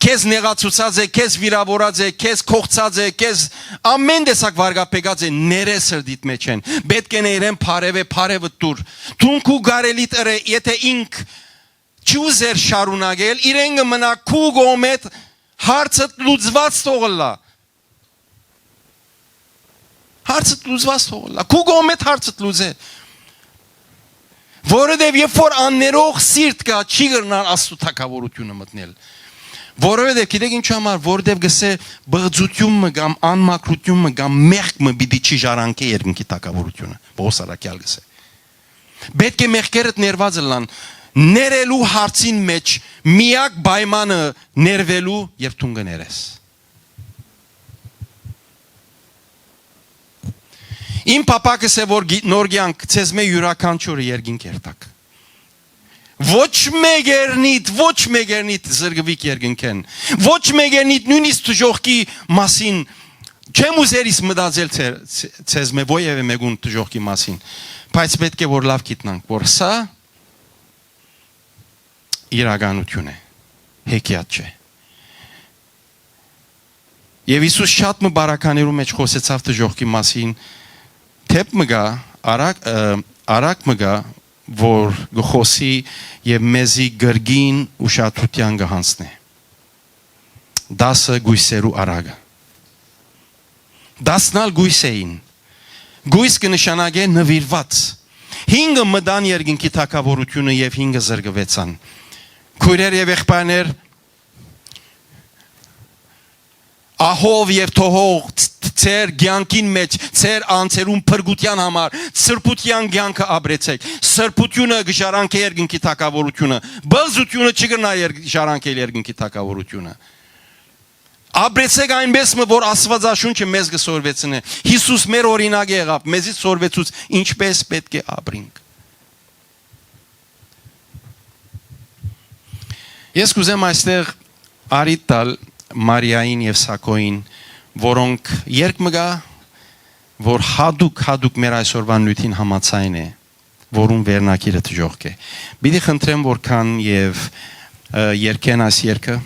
քեզ նեղացուցած է, քեզ վիրավորած է, քեզ կողծած է, քեզ ամեն տեսակ վարգապեկած է, ներես սրդիդ մեջ են։ Պետք է ներեն բարևը դուր։ Թունքու գարելի տրե, եթե ինք չուզեր շարունակել, իրեն կմնա քու գոմետ Հարցդ լուծված թողլա։ Հարցդ լուծված թողլա։ Քու գոմետ հարցդ լուծե։ Որովհետև երբ որ աններող սիրտ կա, չի գրնան Աստծո թագավորությունը մտնել։ Որովհետև գիտեք ինչ համար, որովհետև գսե բղծությունը կամ անմաքրությունը կամ մեղքը պիտի չի ժառանգե երկնքի թագավորությունը։ Պողոս առաքյալ գսե։ Պետք է մեղքերդ ներված լան, ներելու հարցին մեջ միակ պայմանը ներվելու երբ դու կներես։ Իմ պապակս է որ նոր կյանք ցեզ մե յուրաքանչյուրը երկինք երտակ։ Ոչ մեգերնիտ զրգվիկ երկինքեն։ Ոչ մեգերնիտ նույնիսկ դժողքի մասին չեմ ուզերիս մտածել ցեզ մե ովևէ մեկուն դժողքի մասին։ Բայց պետք է որ լավ գիտնանք, որ սա իրականություն է, հեքիաթ չէ։ Եվ Հիսուս շատ մը բարականերու մեջ խոսեցավ դժողքի մասին, թեպ մգա, արակ մգա, որ գխոսի և մեզի գրգին ուշադրության գհանցնե։ Դասը գույսերու արագը։ Դասնալ գույս էին։ Գույս կնշանագե նվիրված։ 5 մդան երկինքի թագավորությունը և 5 զրգվեցան։ Քույրեր և եղբայրներ, ահով և թողող ծեր կյանքին մեջ, ծեր անձերուն փրկության համար, սրբության կյանքը ապրեցեք։ Սրբությունը կժառանգե երկինքի թագավորությունը, բղծությունը չկրնա ժառանգել երկինքի թագավորությունը։ Ապրեցեք այնպես որ Աստվածաշունչը մեզ կսորվեցնե։ Հիսուս մեր օրինակ եղավ, մեզից սորվեցուց ինչպես պետք է ապրենք։ Ես կուզեմ այստեղ արիտ տալ Մարիային և Սակոին, որոնք երկմգա, որ հադուկ մեր այսօրվա նույթին համացայն է, որում վերնակիրը դժողք է։ Պիտի խնդրեմ որ կան և երկեն այս երկը։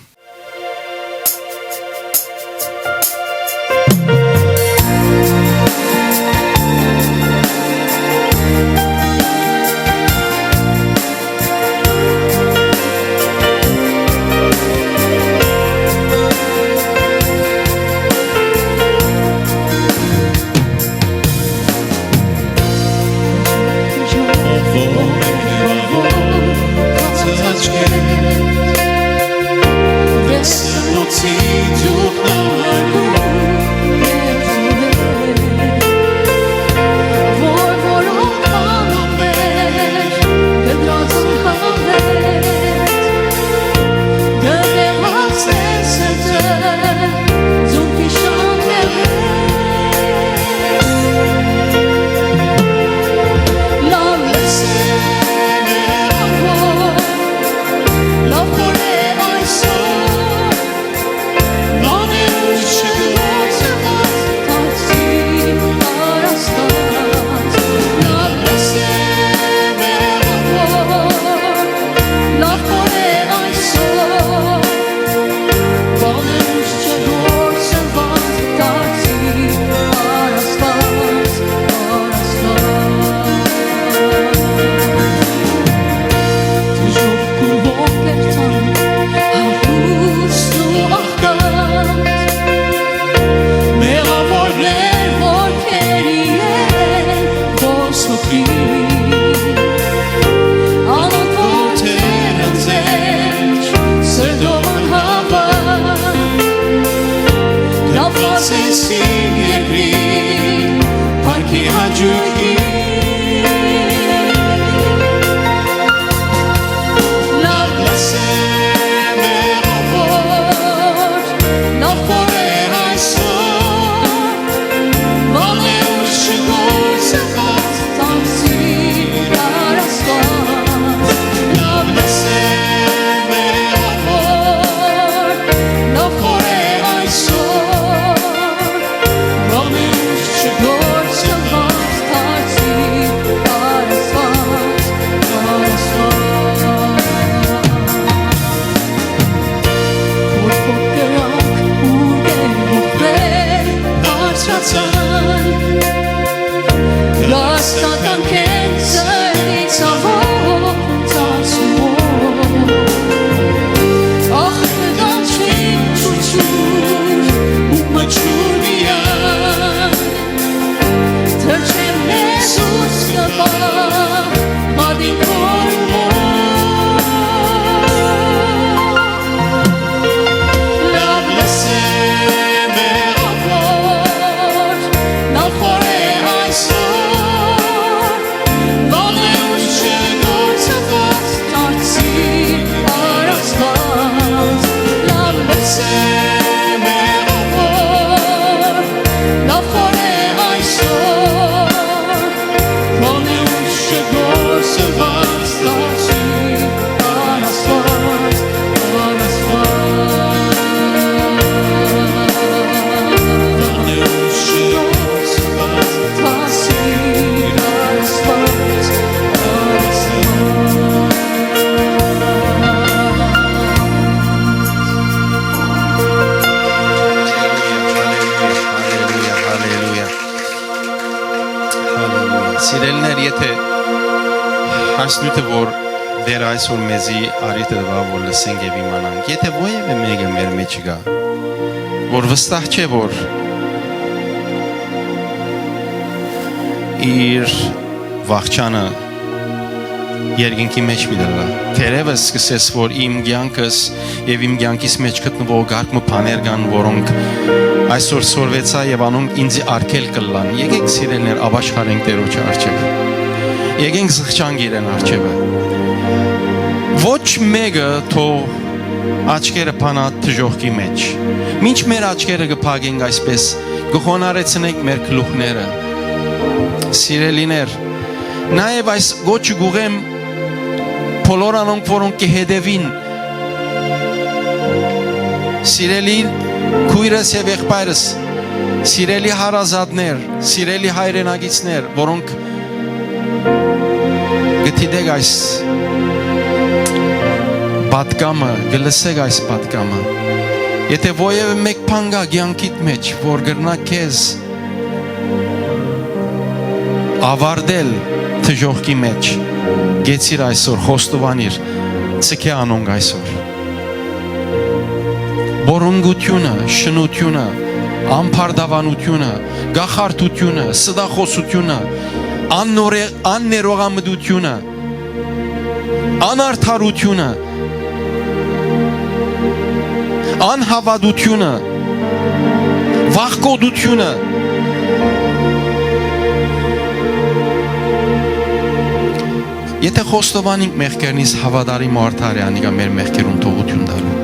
Your Սիրելիներ, եթե հասնույթը, որ դեր այսօր մեզի արիթը դվա, որ լսենք և իմանանք, եթե ովևէ մեկը մեր մեջ գա, որ վստահ չէ, որ իր վախճանը երկինքի մեջ մի դլա, թերևս սկսես, որ իմ կյանքս և իմ կյանքիս մեջ գտնվող գարկմը բաներ կան, որոնք այսօր սորվեցա և անոնք ինձ արգել կլան, եկեք սիրելիներ ապաշխարենք Տերոջը առջև, եկենք զղջանք իրեն առջևը, ոչ մեկը թող աչքերը բանա թժողքի մեջ, մինչ մեր աչքերը կփակենք այսպես, կխոնարեցնենք մեր գլուխները, սիրելիներ, նաև այս գոչը գուղեմ բոլոր անոնք, որոնք կհետևին, սիրելի քույրս և եղբայրս, սիրելի հարազատներ, սիրելի հայրենակիցներ, որոնք գտիդեք այս պատկամը, գլսեք այս պատկամը, եթե ովևէ մեկ բան կա կյանքիդ մեջ, որ կրնա քեզ ավարտել թժողքի մեջ, գեցիր այսօր, խոստովանիր, ցկե անոնք այսօր, բորոնգությունը, շնությունը, ամփարդավանությունը, գախարդությունը, սդախոսությունը, աններողամտությունը, անարդարությունը, անհավատությունը, վախկոդությունը, եթե խոստովանենք մեղքերնից հավատարիմ ու արդար է, անիկա մեր մեղքերուն թողություն տալու։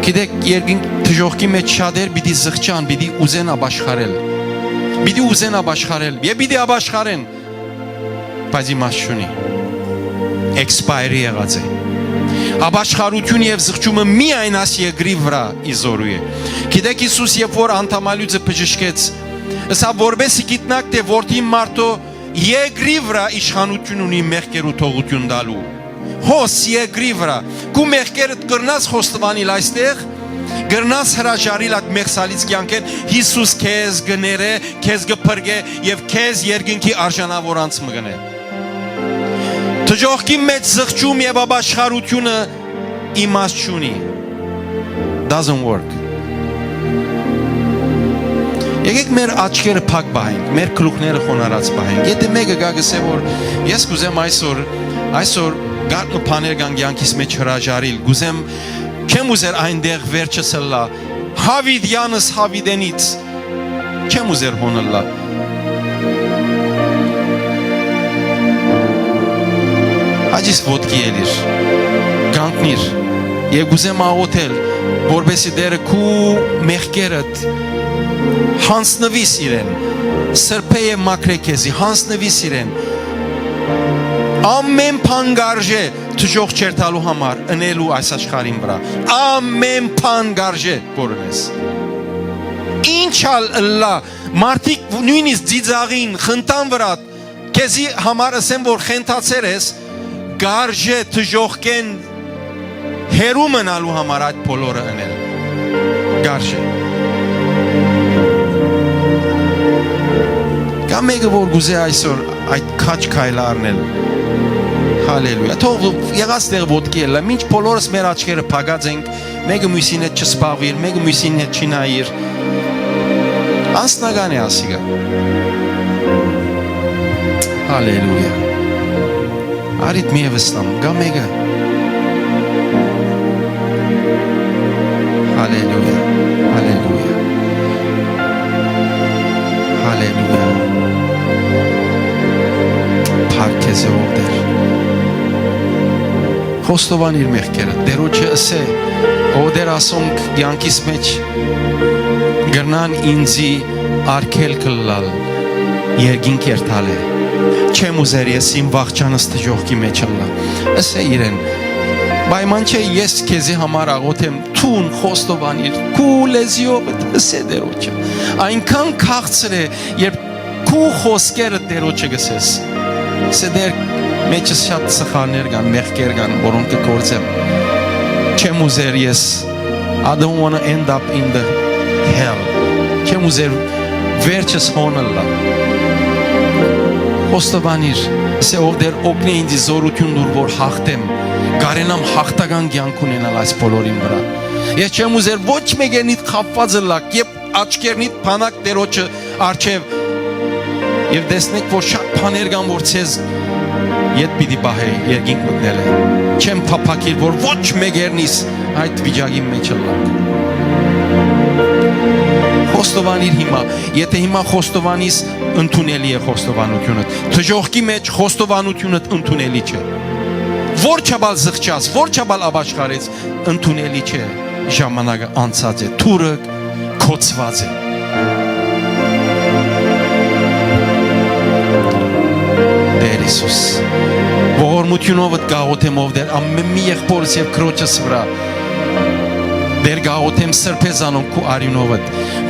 Գիտեք, երկինք թժողքի մեջ շատեր պիտի զղջան, պիտի ուզեն ապաշխարել։ Պիտի ուզեն ապաշխարել, եւ պիտի ապաշխարեն, բայց իմաստ չունի։ Expire եղած է։ Ապաշխարություն եւ զղջումը միայն աս երկրի վրա իզորու է։ Գիտեք, Հիսուս երբ որ անդամալյուծը բժշկեց, ըսա որբեսի գիտնակ թե որդի մարդո երկրի վրա իշխանություն ունի մեղքերու թողություն տալու։ Հոս երկրի վրա, կու մեղքերդ կրնաս խոստովանել այստեղ, կրնաս հրաժարիլ այդ մեղսալից կյանքեն, Հիսուս քեզ գները, քեզ կփրկե եւ քեզ երկինքի արժանավորանց մգնե։ Թժողքի մեջ զղջում եւ ապաշխարությունը իմաստ չունի։ Doesn't work։ Եկեք մեր աչքերը փակ բահենք, մեր գլուխները խոնարհած բահենք։ Եթե մեկը գա գսե որ ես կուզեմ այսօր գարտնը բաներ կան կյանքիս մեջ հրաժարիլ, կուզեմ չեմ ուզեր այնտեղ վերջս լա, Հավիդյանս Հավիդենից չեմ ուզեր հոնլա։ Հաջիս ոտքի ելիր, կանգնիր եւ կուզեմ աղոթել, որբեսի դերը քու մեղքերդ հանցնվիս իրեն, սրբե եւ մաքրե քեզի, հանցնվիս իրեն, ամեն բան գարժե թժող չերտալու համար, ընելու այս աշխարհին վրա, ամեն բան գարժե որոնես, ինչալ լա, մարդիկ նույնիսկ ձիձաղին, խնդան վրա, քեզի համար ասեմ, որ խենթացեր ես, գարժե թժողքեն հերու մնալու համար այդ բոլորը ընել, գարժե։ Կա մեկը որ գուզե այսօր այդ քաչ քայլը առնել, հալելույա, թող եղած տեղ ոտքի ելա, մինչ բոլորս մեր աչքերը փակած ենք, մեկը մյուսին հետ չսպաղվիր, մեկը մյուսին հետ չնայիր, անձնական է ասիգա, հալելույա, արիտ մի է վստամ, գա մեկը, հալելույա, հալելույա, հալելույա, Փառք քեզ ով Տեր, Խոստովանիր մեղքերը Տերոջը ասե ովդեր ասոնք յանքիս մեջ գրնան ինձի արկել կլալ երգինք երթալ է չեմ ուզեր ես իմ վաղճանս տժողքի մեջ ըլլա ասե իրեն պայման չէ ես քեզի համար աղոթեմ թուն խոստովանիր քու լեզիով ասե Տերոջը այնքան քաղցր է երբ քու խոսքերը Տերոջը գսես ասե դեր մեջս շատ սխալներ կան մեղքեր կան որոնք կգործեմ չեմ ուզեր ես I don't want to end up in the hell չեմ ուզեր վերջս հոնալա խոստովանիր ասե ով դեր օգնի ինձ զորություն դուր որ հաղթեմ գարենամ հաղթական կյանք ունենալ այս բոլորին վրա ես չեմ ուզեր ոչ մեկենիդ խապված լակ եւ աչքերնիդ փանակ Տերոջը արչեւ եւ տեսնեք որ շատ բաներ կան որ ցեզ Ետ պիտի բահե երգինք մտնել է չեմ փափակիր որ ոչ մեկերնիս այդ վիճակի մեջ լակ խոստովանիր հիմա եթե հիմա խոստովանիս ընդունելի է խոստովանությունը թժողքի մեջ խոստովանությունը ընդունելի չէ որ չաբալ զղջաց որ չաբալ աբաշխարեց ընդունելի չէ ժամանակը անցած է թուրը կոծված է Տեր Հիսուս ողորմությունով գաղութեմ ով դեր ամեն մի եղբորս եւ քրոջս վրա դեր գաղութեմ սրբեզ անոնք ու արյունով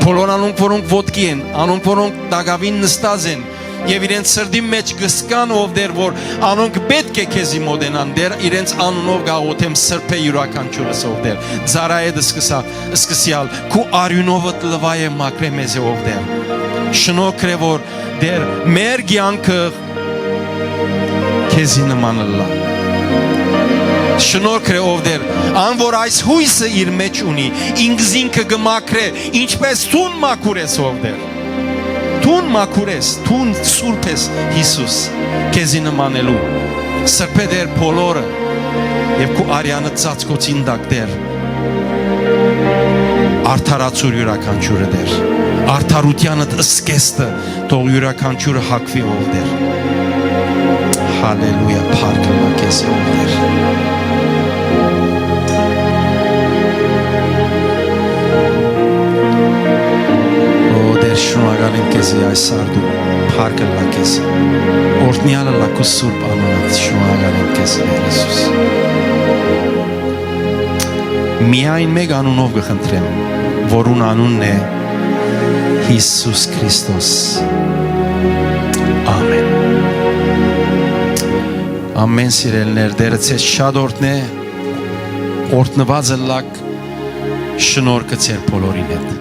բոլոր անոնք որոնք ոտքի են անոնք որոնք դագավին նստած են եւ իրենց սրդի մեջ գսկան ով դեր որ անոնք պետք է քեզի մոդենան դեր իրենց անունով գաղութեմ սրբե յուրաքանչյուրս ով դեր ծարայեդ սկսյալ քու արյունով լվայե մակրե մեզ ով դեր շնորհքրե որ դեր մեր կյանքը քեզի նման լա շնորհքրե ով դեր ան որ այս հույսը իր մեջ ունի ինքզինքը գմակրե ինչպես թուն մակուրես ով դեր թուն մակուրես թուն սուրբես Հիսուս քեզի նմանելու սրբե դեր բոլորը եւ քու արյանը ծածկոցին դակ դեր արդարացուր յուրաքանչյուրը դեր արդարությանդ սկեստը թող յուրաքանչյուրը հակվի ով դեր Հալելույա փառք լա քեզ ով դեր Շնորհակալ եմ քեզ այս սարդու փառք լա քեզ օրհնյալը լա քո սուրբ անունդ շնորհակալ եմ քեզ Հիսուս միայն մեկ անունով կխնդրեմ որուն անունն է Հիսուս Քրիստոս ամեն ամեն սիրելիներ դերը ցեզ շատ օրհնե օրհնված լակ շնորհքը ցեր բոլորին հետ